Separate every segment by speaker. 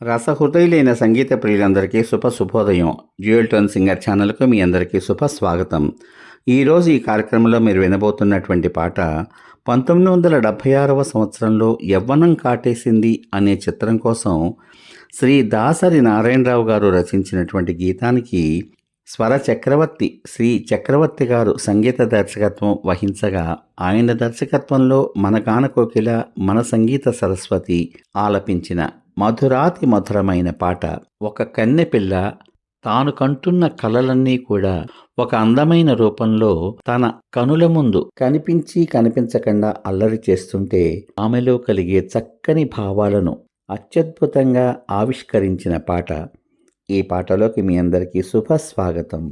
Speaker 1: రసహృదయులైన సంగీత ప్రియులందరికీ శుభోదయం. Dual tone singer ఛానల్కు మీ అందరికీ స్వాగతం. ఈరోజు ఈ కార్యక్రమంలో మీరు వినబోతున్నటువంటి పాట 1976వ సంవత్సరంలో యవ్వనం కాటేసింది అనే చిత్రం కోసం శ్రీ దాసరి నారాయణరావు గారు రచించినటువంటి గీతానికి స్వర చక్రవర్తి శ్రీ చక్రవర్తి గారు సంగీత దర్శకత్వం వహించగా, ఆయన దర్శకత్వంలో మన గాన కోకిల, మన సంగీత సరస్వతి ఆలపించిన మధురాతి మధురమైన పాట. ఒక కన్నెపిల్ల తాను కంటున్న కలలన్నీ కూడా ఒక అందమైన రూపంలో తన కనుల ముందు కనిపించి కనిపించకుండా అల్లరి చేస్తుంటే ఆమెలో కలిగే చక్కని భావాలను అత్యద్భుతంగా ఆవిష్కరించిన పాట. ఈ పాటలోకి మీ అందరికీ స్వాగతం.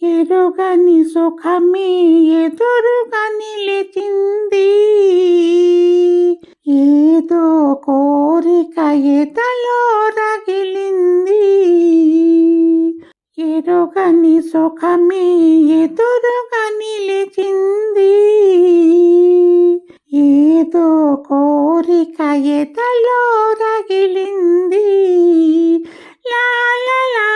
Speaker 2: ఎరుగని సుఖమే ఎదురుగా నిలిచింది, ఏదో కోరిక ఎదలో రగిలింది. ఎరుగని సుఖమే ఎదురుగా నిలిచింది, ఏదో కోరిక ఎదలో రగిలింది. లా లా లా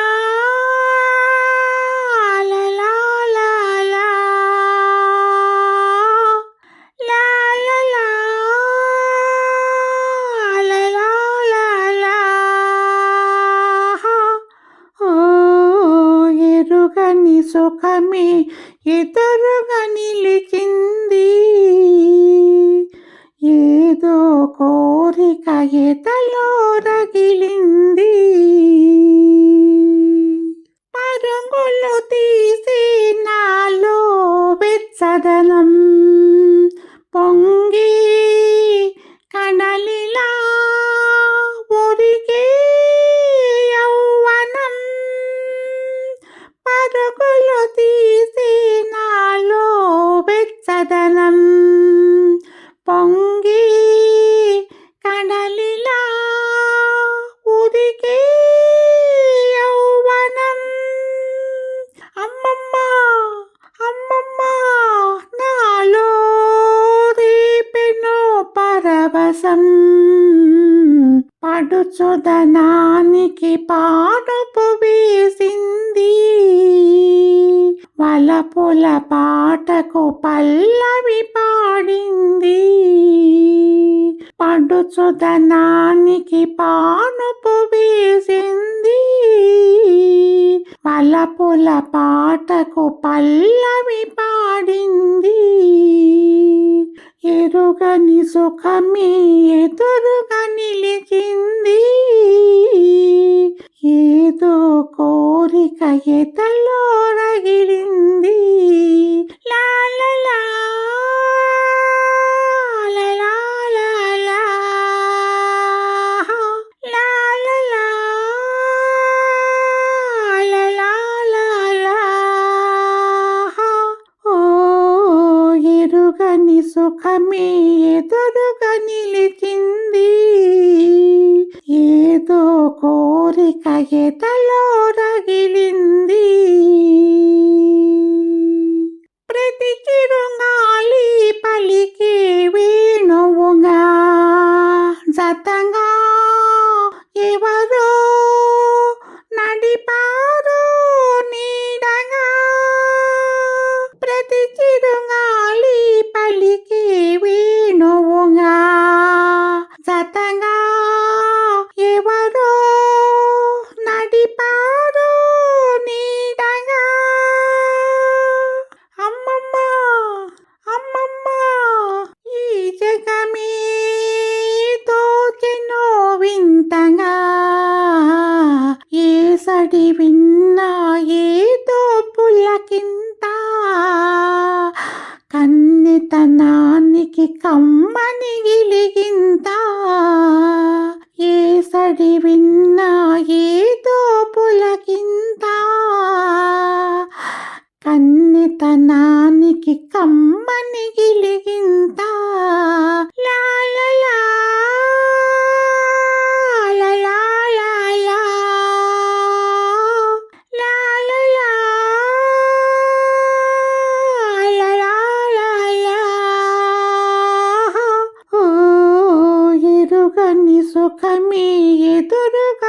Speaker 2: సుఖమే ఎదురుగా నిలిచింది, ఏదో కోరిక ఎదలో రగిలింది. పరుగులు తీసి నాలో వెచ్చదనం పొంగి కడలిలా ఒరిగే యౌవనం. పరుగులు తీసి నాలో వెచ్చదనం పొంగి కడలిలా ఉరికే యౌవనం. అమ్మమ్మ అమ్మమ్మ నాలో రేపెను పరవశం, పడుచుదనానికి పాడుపు వేసింది. వలపుల పాటకు పల్లవి పాడింది, పడుచుదనానికి పాడుపు వేసింది. వలపుల పాటకు పల్లవి పాడింది. ఎరుగని సుఖమే ఎదురుగా నిలిచింది, ఏదో కోరిక ఎదలో రగిలింది. లా లా లా లా లా లా లా లా లా లా లా లా లా. ఓ ఎరుగని సుఖమే ఎదురుగా నిలిచింది, ఏదో కోరిక ఎదలో రగిలింది. ప్రతి చిరుగాలి పలికే వేణువుగా జతంగా ఎవరో నడిపారో నీడగా. ప్రతి చిరుగాలి పలికే వేణువుగా జతంగా ఎవరో నడిపారో నీడగా. అమ్మమ్మ అమ్మమ్మ ఈ జగమే తోచెనో వింతగా, ఏ సడి విన్నా ఏదో పులకింత. కన్నెతనానికి కమ్మని గిలిగింత, ఏ సడి విన్నా ఏదో పులకింత. కన్నెతనానికి కమ్మని గిలిగింత. లా లా లా లా లా లా లా లా లా లా లా లా లా. ఓ ఎరుగని సుఖమే ఎదురుగా